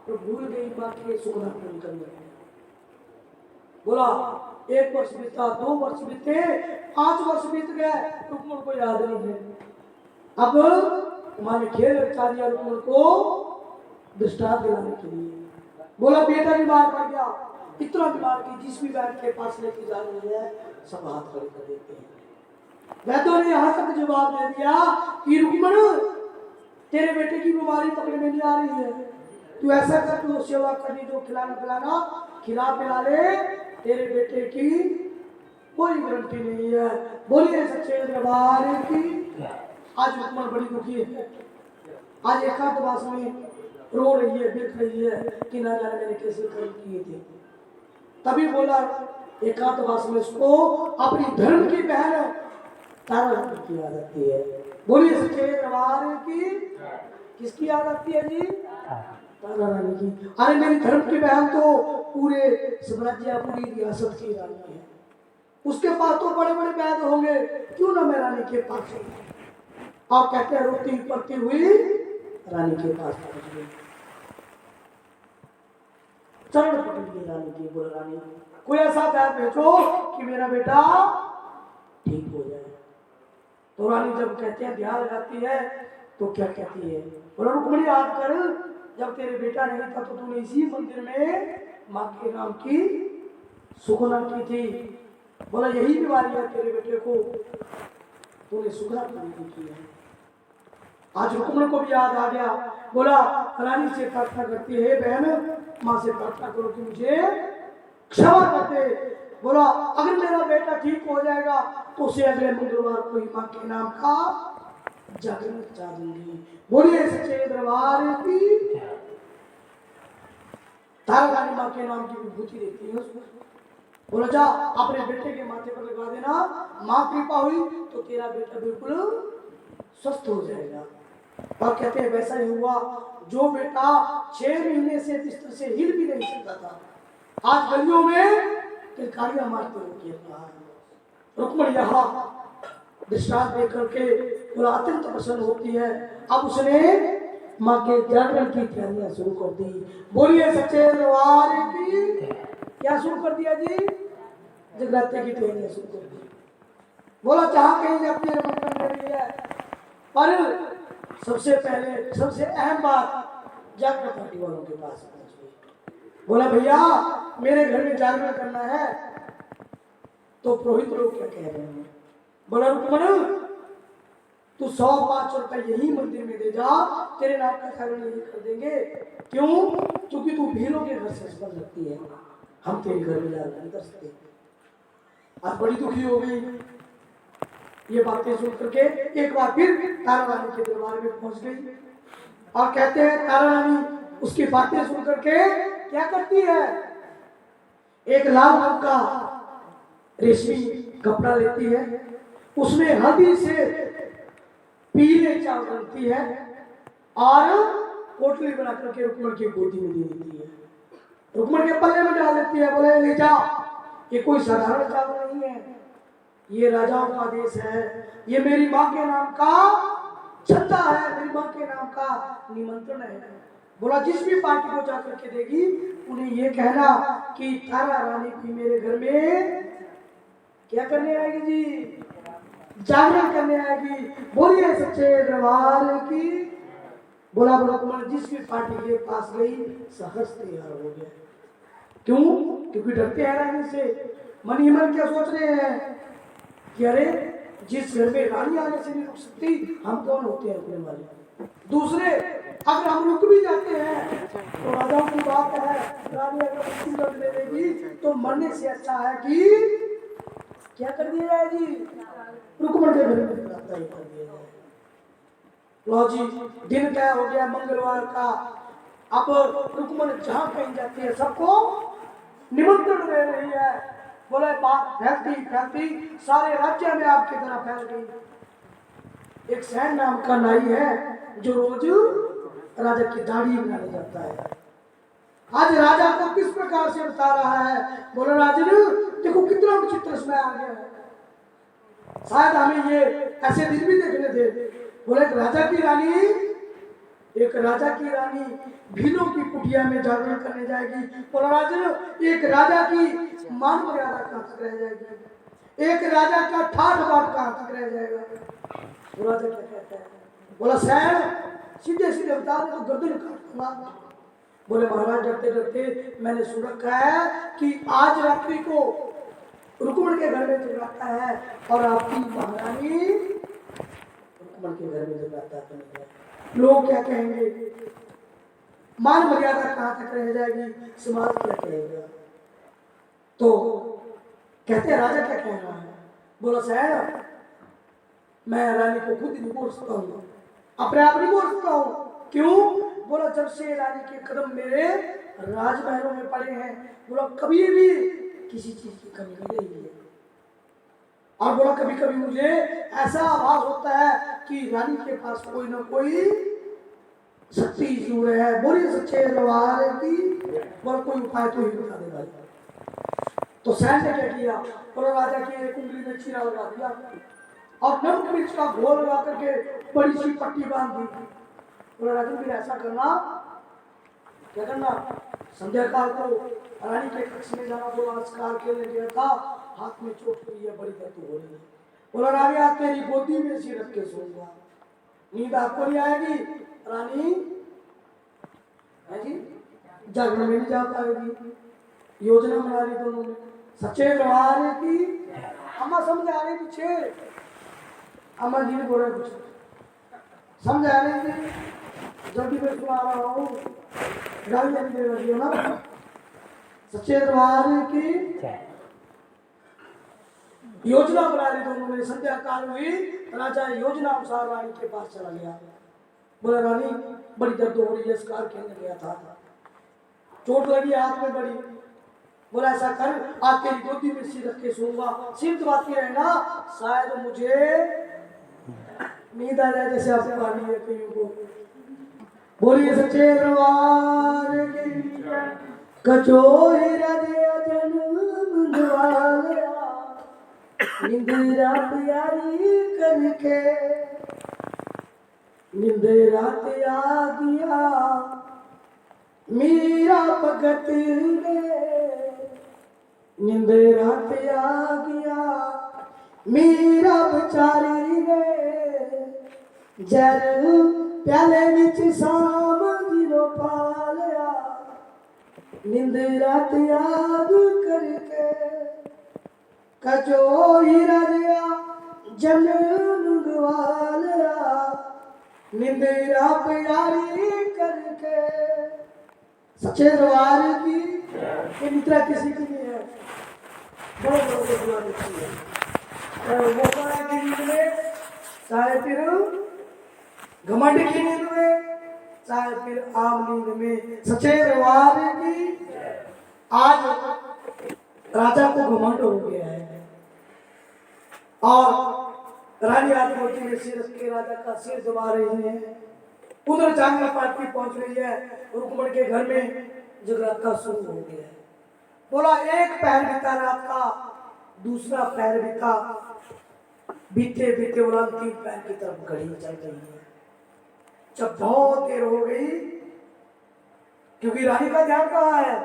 तो भूल गई माँ के सुखना पूर्ण करने। बोला 1 वर्ष बीता, 2 वर्ष बीते, 5 वर्ष बीत गए, रुक्मण को याद नहीं है। अब माँ ने खेल रचा दिया रुक्मण को दृष्टांत दिलाने के लिए। बोला बेटा बीमार पड़ गया, इतना बीमार कि जिस भी वैद्य के पास लेके जा रही है सब हाथ खड़े कर देते हैं। वैद्यों ने यहाँ तक जवाब दे दिया कि रुक्मण तेरे बेटे की बीमारी पकड़ में नहीं आ रही है, तू ऐसा कर, तू सेवा करनी, जो खिलाना पिलाना खिला पिला ले, तेरे बेटे की कोई गारंटी नहीं है। बोलिए सच्चे दरबार की। आज रुक्मण बड़ी दुखी है, आज एकांतवास में रो रही है, बिलख रही है कि ना जाने मैंने कैसे कर्म किए थे। तभी बोला एकांतवास में उसको अपनी धर्म की बहन तारा रानी की याद आती है। बोलिए सच्चे दरबार की। किसकी याद आती है जी? तारा रानी की। अरे मेरी धर्म की बहन तो पूरे साम्राज्य, पूरी रियासत की रानी है, उसके पास तो बड़े बड़े वैद्य होंगे, क्यों ना मैं रानी के पास हूं। आप कहते हैं रोती पड़ती हुई रानी के पास पहुंच गई, चरण पकड़ गई रानी की। बोला रानी कोई ऐसा वैद्य भेजो कि मेरा बेटा ठीक हो जाए। तो रानी जब कहते हैं ध्यान लगाती है तो क्या कहती है? बोला रुक्मणी याद कर, जब तेरे बेटा नहीं था तो तूने इसी मंदिर में माँ के नाम की सुखना की थी। बोला यही बीमारी है तेरे बेटे को, तूने सुखना पूरी की है। आज रुक्मणी को भी याद आ गया। बोला रानी से प्रार्थना करती है, बहन माँ से प्रार्थना करो कि मुझे क्षमा कर दे। बोला अगर मेरा बेटा ठीक हो जाएगा तो उसे अगले मंगलवार को ही माँ के नाम का जागरण रचा दूंगी। बोलिए सच्चे दरबार की। तारा रानी माँ के नाम की विभूति देती है उसको। बोला जा अपने बेटे के माथे पर लगा देना, माँ कृपा हुई तो तेरा बेटा बिल्कुल स्वस्थ हो जाएगा। और कहते हैं वैसा ही हुआ। जो बेटा 6 महीने से बिस्तर से हिल भी नहीं सकता था, आज गलियों में किलकारियां मारते हुए गिर रहा है। रुक्मणी यहाँ दृष्टांत देख करके पूरा अत्यंत प्रसन्न होती है। अब उसने माँ के जागरण की तैयारियां शुरू कर दी। बोलिए सच्चे दरबार की। क्या शुरू कर दिया जी? जगराते की तैयारियां शुरू कर दी। बोला जहां कहीं जाती है रमन करने के लिए, पर सबसे पहले सबसे अहम बात जागरण पार्टी वालों के पास पहुंच गई। बोला भैया मेरे घर में जागरण करना है, तो पुरोहित लोग क्या कह रहे हैं? बोला रुक्मण तू 100-500 रुपए यही मंदिर में दे जा, तेरे नाम का जागरण यही कर देंगे। क्यों? क्योंकि तू भीलों के घर से संबंध रखती है, हम तेरे घर में जागरण नहीं कर सकते। आज बड़ी दुखी हो गई। ये बातें सुन करके एक बार फिर तारा रानी के दरबार में पहुंच गई। और कहते हैं तारा रानी उसकी बातें सुन करके क्या करती है? एक लाल रंग का रेशमी कपड़ा लेती है, उसमें हल्दी से पीले चावल बनती है और पोटली बना करके रुक्मण की गोदी में दे देती है, रुक्मण के पल्ले में डाल देती है। बोले ले जा, ये कोई साधारण चावल नहीं है, ये राजाओं का देश है, ये मेरी माँ के नाम का छत्ता है, मेरी माँ के नाम का निमंत्रण है। बोला जिस भी पार्टी को जाकर के देगी उन्हें ये कहना कि तारा रानी भी मेरे घर में क्या करने आएगी जी? जागरण करने आएगी। बोलिए सच्चे दरबार की। बोला रुक्मण जिस भी पार्टी के पास गई सहर्ष तैयार हो गया। क्यों? क्योंकि डरते हैं रानी से। मन ही मन क्या सोच रहे हैं कि अरे जिस घर में रानी आने से नहीं रुक सकती, हम कौन होते हैं रुकने वाले? दूसरे अगर हम रुक भी जाते हैं तो राजाओं की बात है, रानी अगर मुक्ति लौटने देगी तो मरने से अच्छा है कि क्या कर दिया जाए जी? रुक्मण के घर में कर दिया जाए। लो जी दिन तय हो गया मंगलवार का। अब रुक्मण जहां कहीं जाती है सबको निमंत्रण दे रही है। बोले बात फैलती फैलती सारे राज्य में आपकी तरह फैल गई। एक सैन नाम का नाई है जो रोज राजा की दाढ़ी बनाने जाता है। आज राजा को किस प्रकार से बता रहा है? बोले राजन देखो कितना विचित्र समय आ गया है, शायद हमें ये ऐसे दिन भी देखने थे। बोले राजा की रानी एक राजा की रानी भीलों की कुटिया में जागरण करने जाएगी। बोला राजन, एक राजा की मान मर्यादा कहाँ तक रह जाएगी, एक राजा का ठाठ बाट कहाँ तक रह जाएगा। वो राजा क्या कहता है, बोला सैन सीधे सीधे बता दे तो गर्दन काटूंगा। बोले महाराज डरते डरते मैंने सुन रखा है कि आज रात्रि को रुक्मण के घर में जगाता है और आपकी महारानी रुक्मण के घर में जगाता तो नहीं है, लोग क्या कहेंगे, मान मर्यादा कहाँ तक रह जाएगी, समाज क्या कहेगा। तो कहते हैं राजा क्या कह रहा है। बोला सैन मैं रानी को खुद नहीं बोल सकता हूँ, अपने आप नहीं बोल सकता हूँ। क्यों? बोला जब से रानी के कदम मेरे राजमहलों में पड़े हैं, बोला कभी भी किसी चीज की कमी नहीं रही है। और बोला कभी कभी मुझे ऐसा आभास होता है कि रानी के पास कोई ना कोई शक्ति जरूर है। बोलिए सच्चे दरबार की। बोला कोई उपाय तो ही बता दे भाई। तो सैन ने क्या किया, बोला राजा की एक उंगली में चीरा लगा दिया और नमक मिर्च का घोल लगा करके बड़ी सी पट्टी बांध दी। बोला राजन फिर ऐसा करना, क्या करना, संध्या काल को रानी के कक्ष में जाना। बोला अस्कार खेलने गया था, हाथ में चोट लगी है, बड़ी दर्द हो रही है। बोला रानी आज तेरी गोदी में सिर रख के सोऊंगा, नींद आपको नहीं आएगी। रानी है जी जागरण में नहीं जा पाएगी। योजना बना रही दोनों ने। सच्चे दरबार की अम्मा समझ आ रही पीछे, अम्मा जी ने बोला कुछ समझ आ रही थी, जल्दी में सुना रहा हूँ, गाली नहीं दे रही हो ना। सच्चे दरबार की योजना बना रही दोनों ने। संध्या काल हुई, राजा योजना अनुसार रानी के पास चला गया। बोला रानी बड़ी दर्द हो रही है, स्कार खेलने गया था, चोट लगी हाथ में बड़ी। बोला ऐसा कर आज तेरी गोदी में सिर रख के सोऊंगा, सिर दबाती रहना, शायद मुझे नींद आ जाए जैसे आपसे पानी है कहीं को। बोलिए सच्चे दरबार की। कचोरी राधे जन्म द्वारा निंदिरा प्यारी करके, निंदिरा आ गया मीरा भगत ने, निंदिरा आ गया मीरा बेचारी ने, जर प्याले विच शाम दिलो पालिया, निंदिरा याद करके कचोरी राजिया जन्म गवालिया, निंदिरा प्यारी करके। सच्चे दरबार की ये निद्रा किसी की नहीं है, बड़े बड़े दुआ देती है। वो कौन है की नींद में, चाहे फिर घमंड की नींद में, चाहे फिर आम नींद में। सच्चे दरबार की। आज राजा को घमंड हो गया है और रानी आदिमती में सिर रख के राजा का सिर दबा रही है। उधर जांगला पार्टी पहुंच रही है, रुक्मण के घर में जगराता शुरू हो गया है। बोला एक पैर बीता रात का, दूसरा पैर बीता, बीते बीते बोला तीन पैर की तरफ घड़ी चल रही है। जब बहुत देर हो गई, क्योंकि रानी का ध्यान कहाँ है,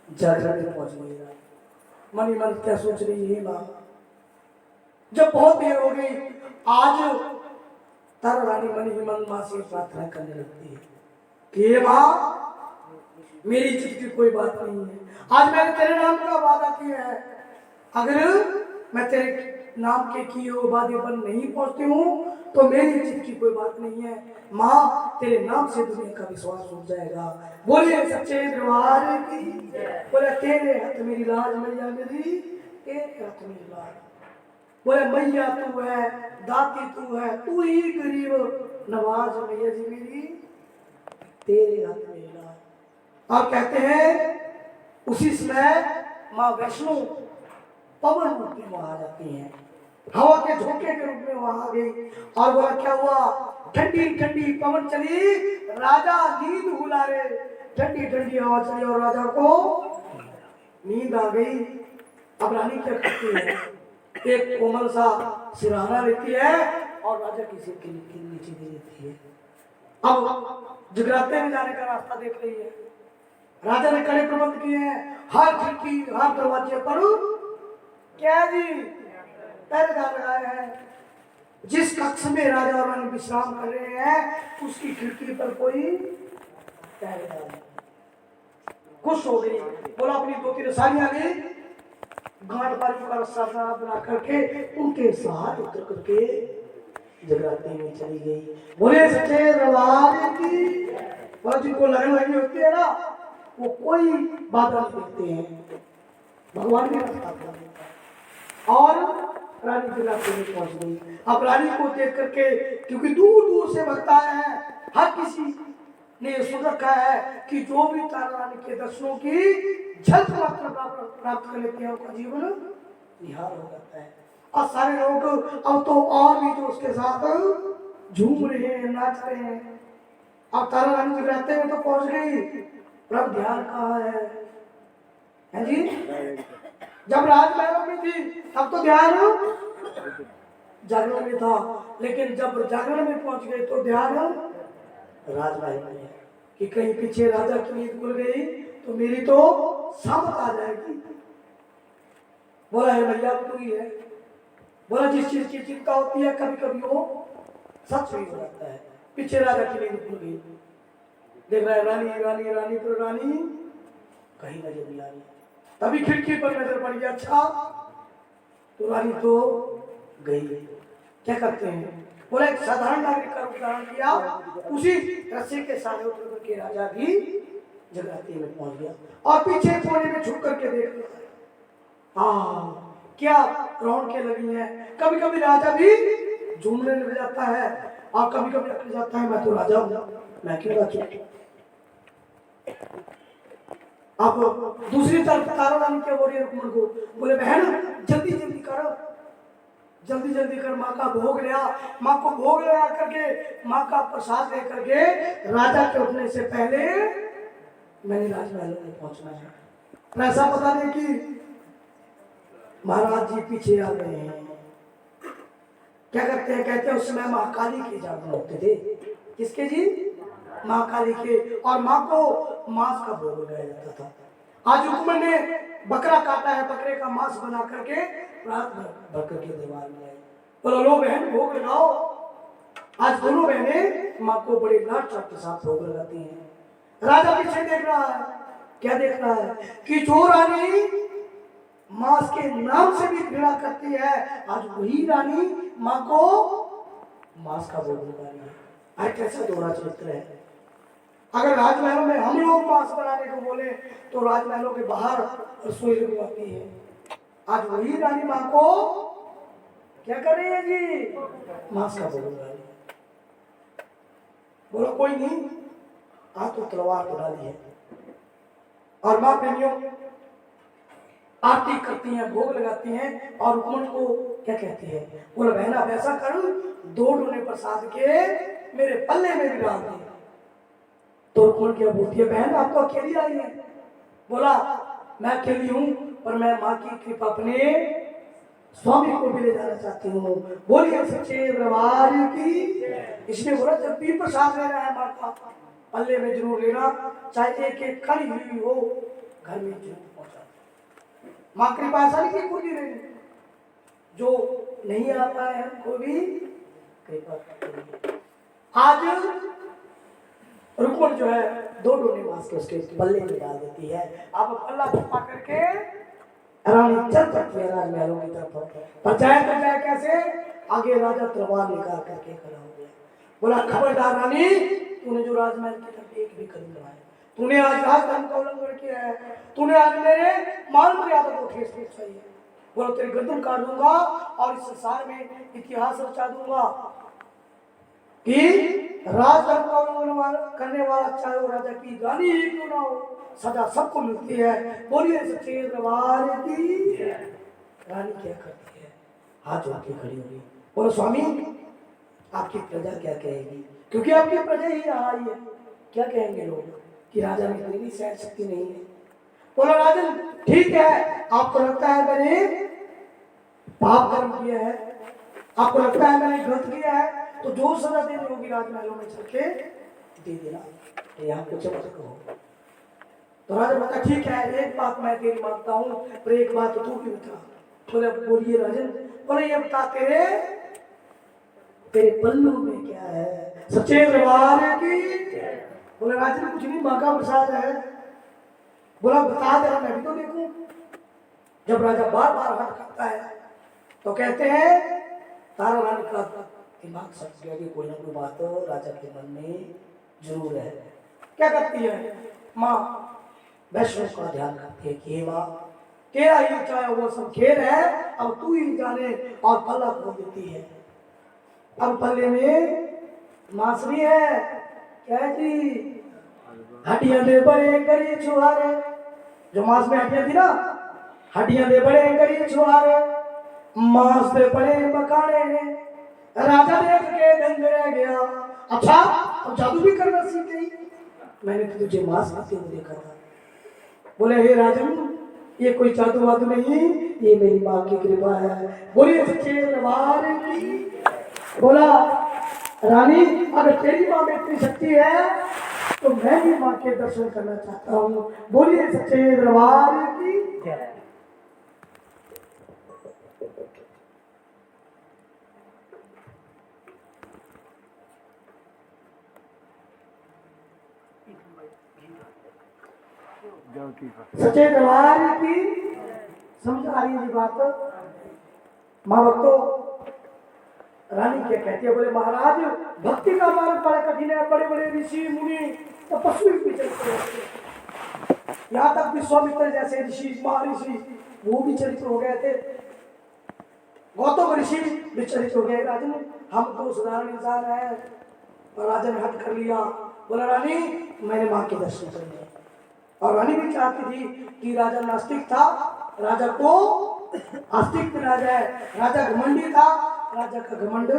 जागरण में पहुंच गई। मन ही मन क्या सोच रही है माँ। जब बहुत देर हो गई, आज तर रानी मन ही मन माँ से प्रार्थना करने लगती है कि माँ मेरी इज्जत की कोई बात नहीं है, आज मैंने तेरे नाम का वादा किया है, अगर मैं तेरे नाम के किए हुए वादे पर नहीं पहुंचती हूँ तो मेरी इज्जत की कोई बात नहीं है। माँ तेरे नाम से दुनिया का विश्वास उठ जाएगा। बोलिए सच्चे दरबार की। बोले तेरे हाथ मेरी लाज मैया मेरी, तेरे हाथ मेरी लाज। बोले मैया तू है, दाती तू है, तू ही गरीब नवाज मैया जी मेरी, तेरे हाथ मेरी लाज। आप कहते हैं उसी समय माँ वैष्णो पवन रूप में वहां आ जाती हैं, हवा के झोंके के रूप में वहां आ गई। और बोला क्या हुआ, ठंडी ठंडी पवन चली, राजा नींद भुला रहे, ठंडी ठंडी हवा चली और राजा को नींद आ गई। अब रानी क्या करती है, एक कोमल सा सिरहाना लेती है और राजा की सिर के नीचे दे देती है। अब जगराते में जाने का रास्ता देख रही है। राजा ने कड़े प्रबंध किए हैं, हर खिड़की हर दरवाजे पर क्या जी पहरेदार लगाए हैं। जिस कक्ष में राजा और रानी विश्राम कर रहे हैं उसकी खिड़की पर कोई पहरेदार नहीं। खुश हो गई, बोला अपनी 2-3 साड़ियां ली, गांठ बारी का रस्सा बना करके उनके साथ उतर करके जगराते में चली गई। बोले सच्चे दरबार की। बोला जिनको लगन लगी होती है ना वो कोई बाधा नहीं देखते हैं, भगवान ने रास्ता खोला और रानी जगराते में पहुंच गई। अब रानी को देख करके, क्योंकि दूर दूर से भक्त आए हैं, हर किसी ने सुन रखा है कि जो भी तारा रानी के दर्शनों की झलक मात्र प्राप्त कर लेते हैं उनका जीवन निहार हो जाता है। और सारे लोग अब तो और भी जो उसके साथ झूम रहे हैं, नाच रहे हैं। अब तारा रानी जगराते में तो पहुंच गई, पर ध्यान कहाँ है जी? जब राजमहलों में थी तब तो ध्यान जागरण में था, लेकिन जब जागरण में पहुंच गए तो ध्यान राजमहल में है कि कहीं पीछे राजा की नींद खुल गई तो मेरी तो सामत आ जाएगी। बोला है भैया तू ही है। बोला जिस चीज की चिंता होती है कभी कभी वो सच नहीं हो जाता है। पीछे राजा की नींद खुल गई, देख रहा है रानी रानी रानी तो रानी कहीं नजर नहीं आ रही। तभी खिड़की पर नजर पड़ गया, अच्छा तो रानी तो गई। क्या करते हैं? बोला एक साधारण नागरिक का रूप धारण किया, उसी रस्सी के साथ उतर करके राजा भी जगराते में पहुंच गया और पीछे कोने में झुक करके देख रहा क्या रौनकें लगी हैं। कभी कभी राजा भी झूमने लग जाता है और कभी कभी अकड़ जाता है मैं तो राजा हूं, मैं क्यों राजा। अब दूसरी तरफ तारा रानी क्या बोल रही है रुक्मण को, बोले बहन जल्दी जल्दी करो, जल्दी जल्दी कर, माँ का भोग लिया। माँ को भोग लगा करके माँ का प्रसाद लेकर के राजा के उठने से पहले मैंने राजमहल में पहुंचना है। ऐसा पता नहीं कि महाराज जी पीछे आ गए हैं। क्या करते हैं? कहते हैं उस समय महाकाली के जागरण होते थे। किसके जी? महाकाली के। और माँ को मांस का भोग लगाया जाता था। आज रुक्मण ने बकरा काटा है, बकरे का मांस बना करके रात भर करके दरबार में आई। बोलो लो बहन भोग लगाओ। आज दोनों बहनें माँ को बड़े लाड चाट के साथ भोग लगाती हैं। राजा पीछे देख रहा है, क्या देख रहा है कि जो रानी मांस के नाम से भी घृणा करती है आज वही रानी माँ को मांस का भोग लगा रही है। आज कैसा दोहरा चरित्र है। अगर राजमहलों में हम लोग मांस बनाने को बोले तो राजमहलों के बाहर रसोई लगवाती है। आज वही रानी माँ को क्या कर रही है जी? मांस का भोग लगा रही है। बोलो कोई नहीं, आज तो तलवार उठा ली है। और माँ प्रेमियों आरती करती हैं, भोग लगाती हैं और रुक्मण को क्या कहती है? बोला बहन आप ऐसा करो, 2 डोने प्रसाद के मेरे पल्ले में भी डाल दे। तो रुक्मण क्या बोलती है? बहन आप तो अकेली आई है। बोला मैं अकेली हूं पर मैं माँ की कृपा अपने स्वामी को भी ले जाना चाहती हूँ। बोलिए सच्चे दरबार की। इसलिए बोला जब भी प्रसाद लेना है माँ का पल्ले में जरूर लेना, चाहे एक एक खड़ी हुई हो घर में जरूर पहुंचा। माँ कृपा ऐसा नहीं कि खुद ही नहीं, जो नहीं आ पाए हमको भी कृपा करिए। आज रुक्मण जो है 2 डोने मांस के उसके पल्ले में डाल देती है। अब पल्ला छुपा करके रानी चल पड़ती है राजमहलों की तरफ। पर जाए तो जाए कैसे? आगे राजा तलवार निकाल करके खड़ा हो गया। बोला खबरदार रानी, तूने जो राजमहल की तरफ एक भी कदम बढ़ाया, तूने आज राजधर्म का उल्लंघन किया है, तूने आज मेरे मान मर्यादा को ठेस पहुंचाई है। बोला तेरी गर्दन काट दूंगा और इस संसार में इतिहास रचा दूंगा कि राजधर्म का उल्लंघन करने वाला चाहे वो राजा की रानी ही क्यों ना हो, सजा सबको मिलती है। बोलिए सच्चे दरबार की। रानी क्या करती है? हाथ जोड़ के खड़ी हो गई। बोलो स्वामी आपकी प्रजा क्या कहेगी? क्योंकि आपकी प्रजा ही यहाँ आई है। क्या कहेंगे लोग कि राजा में इतनी सहन शक्ति नहीं है। बोला राजन ठीक है, आपको लगता है मैंने पाप कर्म किया है, आपको लगता है मैंने गलत किया है, तो जो सजा देनी होगी राजमहलों में चल के दे देना, यहाँ कुछ मत कहो। तो राजा बता ठीक है, एक बात मैं तेरी मानता हूँ, पर एक बात तू भी बता। बोले बोलिए राजन। बोले ये बता तेरे तेरे पल्लू में क्या है? सच्चे दरबार की। बोले राजन कुछ नहीं, माँ का प्रसाद है। बोला बता जरा मैं भी तो देखूं। जब राजा बार बार हाथ करता है तो कहते हैं तारा रानी का दिमाग सच गया कि कोई ना कोई बात राजा के मन में जरूर है। क्या करती है माँ? वैष्णव का ध्यान रखती है कि माँ तेरा ही चाहे वो सब खेल है, अब तू ही जाने, और पल्ला खोल देती है। अब पल्ले में मांसरी है, क्या जी? हड्डियां दे बड़े करी छुहारे, जो मांस में हड्डियां थी ना, हड्डियां दे बड़े करी छुहारे, मांस दे बड़े मकाने ने। राजा देख के दंग रह गया। अच्छा अब जादू भी करना सीख गई? मैंने तो तुझे मांस खाते हुए देखा था। बोले हे राजन ये कोई जादू वादू नहीं, ये मेरी माँ की कृपा है। बोलिए सच्चे दरबार की। बोला रानी अगर तेरी माँ में इतनी शक्ति है तो मैं भी माँ के दर्शन करना चाहता हूँ। बोलिए सच्चे दरबार की। सच्चे दरबार की। समझ आ रही है जी बात? माँ भक्तों रानी क्या कहती है? बोले महाराज भक्ति का मार्ग बड़ा कठिन है, बड़े बड़े ऋषि मुनि तपस्वी भी चलते हैं, यहाँ तक विश्वामित्र जैसे ऋषि महर्षि वो भी चरित्र हो गए थे, गौतम ऋषि भी चरित्र हो गए। राजन हम तो साधारण इंसान है, और राजा ने हट कर लिया। बोला रानी मैंने माँ के दर्शन करने। और रानी भी चाहती थी कि राजा नास्तिक था, राजा को आस्तिक बना जाए, राजा घमंडी था, राजा का घमंड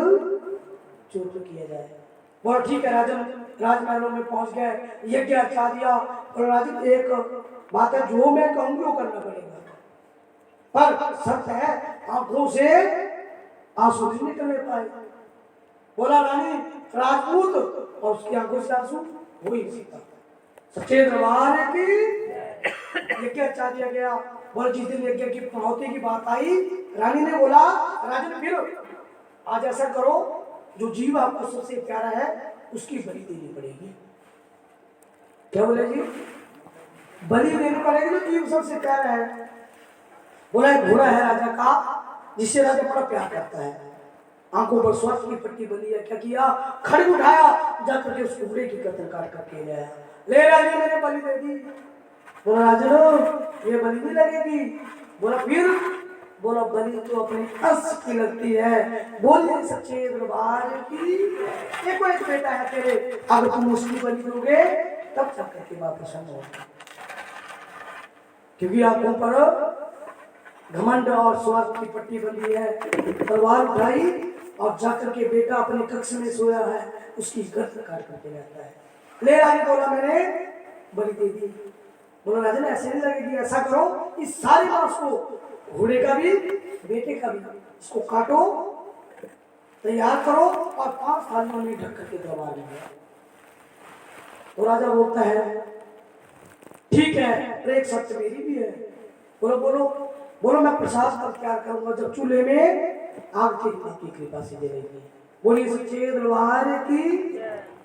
चूर किया जाए। बोला ठीक है राजन। राजमहलों में पहुंच गए, यज्ञ अच्छा दिया। और राजन एक बात है, जो मैं कहूंगी वो करना पड़ेगा, पर शर्त है आंखों से आंसू नहीं निकलने पाए। बोला रानी राजपूत और उसकी आंखों से आंसू हो ही नहीं सकता। सच्चे दरबार की। यज्ञ अच्छा दिया गया। बोला जिस दिन यज्ञ की पूर्णाहुति की बात आई, रानी ने बोला राजन फिर आज ऐसा करो, जो जीव आपको सबसे प्यारा है उसकी बलि देनी पड़ेगी। क्या बोले जी? बलि देनी पड़ेगी जो जीव सबसे प्यारा है। बोला एक घोड़ा है राजा का, जिससे राजा बड़ा प्यार करता है। आंखों पर स्वास्थ्य की पट्टी बंधी है। क्या किया? खड़ग उठाया, जाकर के उस घोड़े की कतर काट करके ले आया। ले राजा मैंने बलि दे दी। बोला राजन ये बलि भी लगेगी? बोला फिर? बोला बलि तो अपने अस की लगती है। बोलिए सच्चे दरबार की। एक बेटा है तेरे, अगर तुम उसकी बलि दोगे तब तक करके वापस होगा, क्योंकि आंखों पर घमंड और स्वार्थ की पट्टी बंधी है। तलवार उठाई और जाकर के बेटा अपने कक्ष में सोया है, उसकी गर्दन काट करके रहता है। ले रानी बोला मैंने बलि दे दी। बोला राजन ऐसे नहीं लगेगी, ऐसा करो इस सारे मांस को, घोड़े का भी बेटे का भी, इसको काटो, तैयार करो और 5 थालियों में ढक करके दरबार में। तो राजा बोलता है ठीक है, पर एक शर्त मेरी भी है। बोलो बोलो। बोलो मैं प्रसाद का तैयार करूंगा जब चूल्हे में आग तेरी माँ की कृपा से जलेगी। बोलिए सच्चे दरबार की।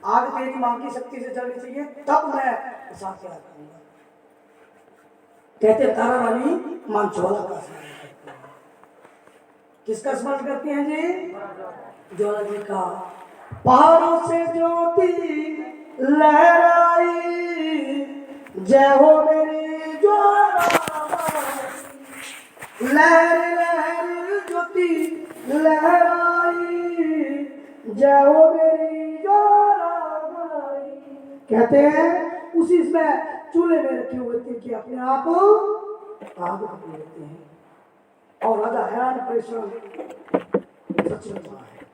आग तेरी माँ की शक्ति से जलनी चाहिए, तब मैं प्रसाद तैयार करूंगा। कहते तारा रानी मांचवाला का स्मरण करती है। किसका स्मरण करती हैं जी? ज्वाला जी का। पहाड़ों से ज्योति लहराई, जय हो मेरी ज्वाला, लहर लहर ज्योति लहराई, जय हो मेरी ज्वाला। कहते हैं उसी में चूल्हे में रखे हुए थे कि अपने आप आग पकड़ लेते हैं। और राजा हैरान परेशान, सच में है।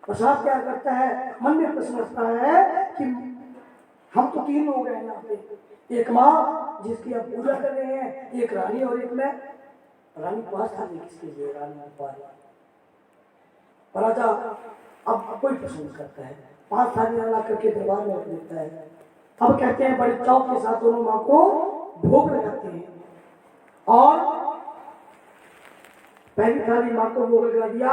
प्रसाद क्या करता है? मन में प्रश्न उठता है कि हम तो 3 लोग हैं यहाँ पे, एक माँ जिसकी आप पूजा कर रहे हैं, एक रानी और एक मैं। रानी पास था किसके लिए? रानी पास। राजा अब कोई प्रश्न करता है, 5 थाली ला करके दरबार में रख देता है। अब कहते हैं बड़े चौक के साथ दोनों माँ को भोग लगाते हैं और पहली थाली माँ को भोग लगा दिया,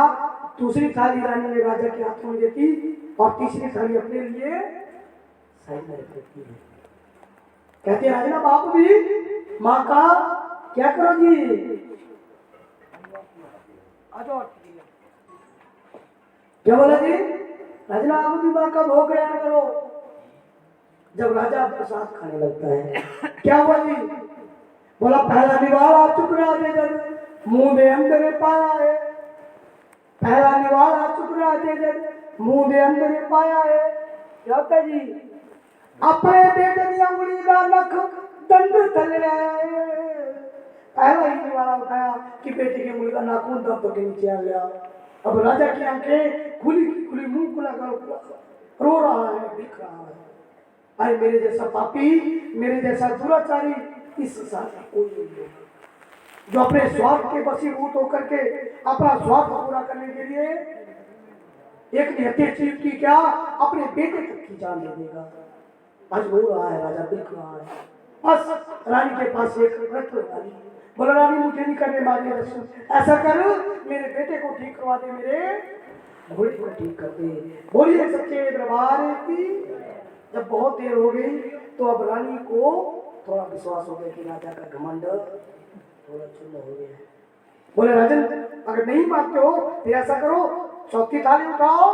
दूसरी थाली रानी ने राजा के हाथों में देती और तीसरी थाली अपने लिए साइड में रख देती है। कहते हैं राजा बाप भी माँ का क्या करोगी, क्या बोला जी, राजा आप भी माँ का भोग ग्रहण करो। जब राजा प्रसाद खाने लगता है क्या हुआ जी, बोला पहला निवाला चुकरा दे दे मुंह दे अंदर पाया है, पहला निवाला चुकरा दे दे मुंह दे अंदर पाया है। क्या होता जी, अपने बेटे की अंगुली का नख दंड तले आए, पहला ही निवाला उठाया कि बेटे की अंगुली का नाखून दब के नीचे आ गया। अब राजा की आंखें खुली खुली, मुंह खुला कर रो रहा है, दिख रहा है, अरे मेरे जैसा पापी, मेरे जैसा दुराचारी इस संसार का कोई नहीं होगा जो अपने स्वार्थ के वशीभूत होकर के अपना स्वार्थ पूरा करने के लिए एक निहत्थे चीज की क्या अपने बेटे तक की जान दे देगा। आज रो रहा है राजा, दिख रहा है। बस रानी के पास एक व्रत रानी बोला, रानी मुझे नहीं करने मार्गदर्शन, ऐसा कर मेरे बेटे को ठीक करवा दे, मेरे घोड़े को ठीक कर दे। बोलिए सच्चे दरबार की। जब बहुत देर हो गई तो अब रानी को थोड़ा विश्वास हो गया कि राजा का घमंड थोड़ा चूर्ण हो गया है। बोले राजन अगर नहीं मानते हो तो ऐसा करो, चौथी थाली उठाओ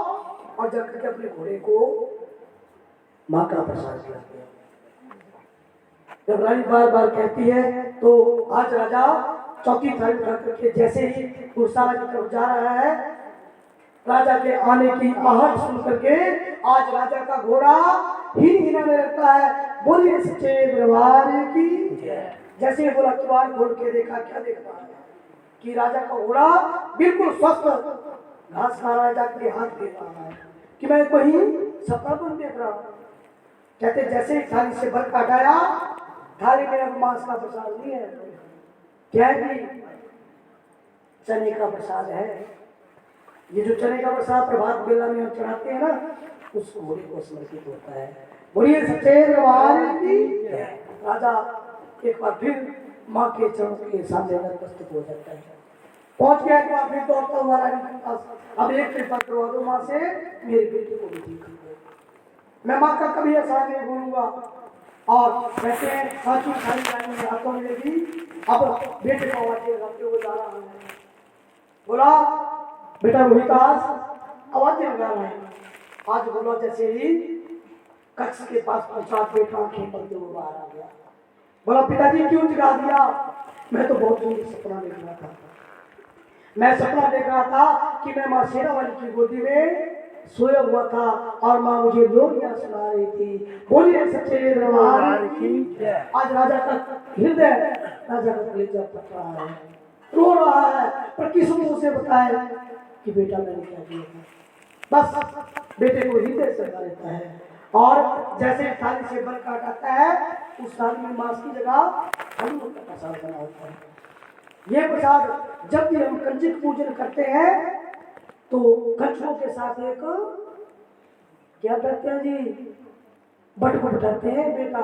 और जब करके अपने घोड़े को माँ का प्रसाद खिलाते हैं। जब रानी बार बार कहती है तो आज राजा चौथी थाली उठा करके जैसे ही गुरसाला की तरफ जा रहा है, राजा के आने की आहट सुन करके आज राजा का घोड़ा ही हिलाने लगता है। बोलिए सच्चे दरबार की। जैसे ही बोला किवाड़ खोल के देखा, क्या देख रहा है कि राजा का घोड़ा बिल्कुल स्वस्थ घास खा रहा है, जाके हाथ दे रहा है कि मैं कहीं सपना बन देख रहा हूँ। कहते जैसे ही थाली से भर का हटाया, थाली में अब मांस का प्रसाद नहीं है, क्या है कि चने का प्रसाद है। ये जो चने का प्रसाद प्रभात बेला में हम चढ़ाते हैं ना, उस घोड़े को समर्पित होता है। बोलिए सच्चे दरबार की। राजा एक बार फिर माँ के चरणों के सामने नतमस्तक हो जाता है। पहुंच गया एक बार फिर दौड़ता हुआ रानी के पास, अब एक कृपा करवा दो माँ से, मेरे बेटे को भी ठीक कर दो, मैं माँ का कभी ऐसा नहीं भूलूंगा। और कहते हैं साचू खाली रानी ने हाथों में लेगी, अब बेटे को आवाज लगाते हुए जा रहा है। बोला बेटा रोहितास आवाज लगा रहा है। आज बोला जैसे ही कक्ष के पास पहुंचा, बेटा आंखें बंद हुए बाहर आ गया। बोला पिताजी क्यों जगा दिया? मैं तो बहुत सुंदर सपना देख रहा था, मैं सपना देख रहा था कि मैं माँ शेरावाली की गोदी में सोया हुआ था और माँ मुझे लोरियां सुना रही थी। बोलिए सच्चे दरबार की। आज राजा का हृदय, राजा का कलेजा फट रहा है, रो रहा है, पर किस मुंह से बताए कि बेटा मैंने क्या किया था। बस बेटे को हृदय से लगा लेता है और जैसे थाली से भर काटता है, उस थाली में मांस की जगह फलों का प्रसाद बना होता है। ये प्रसाद जब भी हम कंजक पूजन करते हैं तो कंजकों के साथ एक क्या करते हैं जी, बटबट करते हैं बेटा,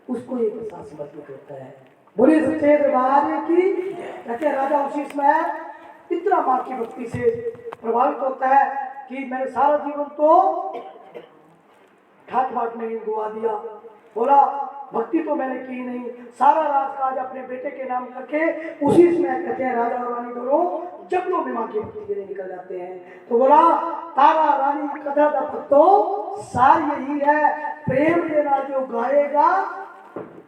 उसको ये प्रसाद समर्पित होता है। बोलिए सच्चे दरबार की। कहते हैं राजा उसी समय इतना माँ की भक्ति से प्रभावित होता है कि मैंने सारा जीवन तो ठाट बाट में गुआ दिया। बोला भक्ति तो मैंने की नहीं, सारा राजकाज अपने बेटे के नाम करके उसी समय कहते हैं राजा और रानी दोनों जंगलों में माँ की भक्ति के लिए निकल जाते हैं। तो बोला तारा रानी कथा दा भक्तो सार यही है, प्रेम देना जो गाएगा,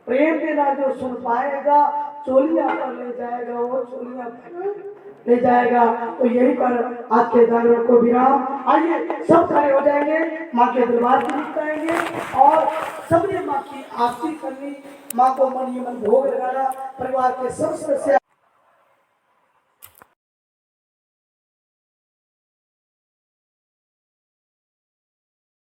प्रेम देना जो सुन पाएगा, चोलियां पर ले जाएगा, वो चोलियां पर ले जाएगा। तो यही पर आज के जागरण को विराम। आइए सब खड़े हो जाएंगे, माँ के दरबार में जाएंगे और सबने माँ की आरती करनी, माँ को मन ही मन भोग लगाना, परिवार के सब सदस्य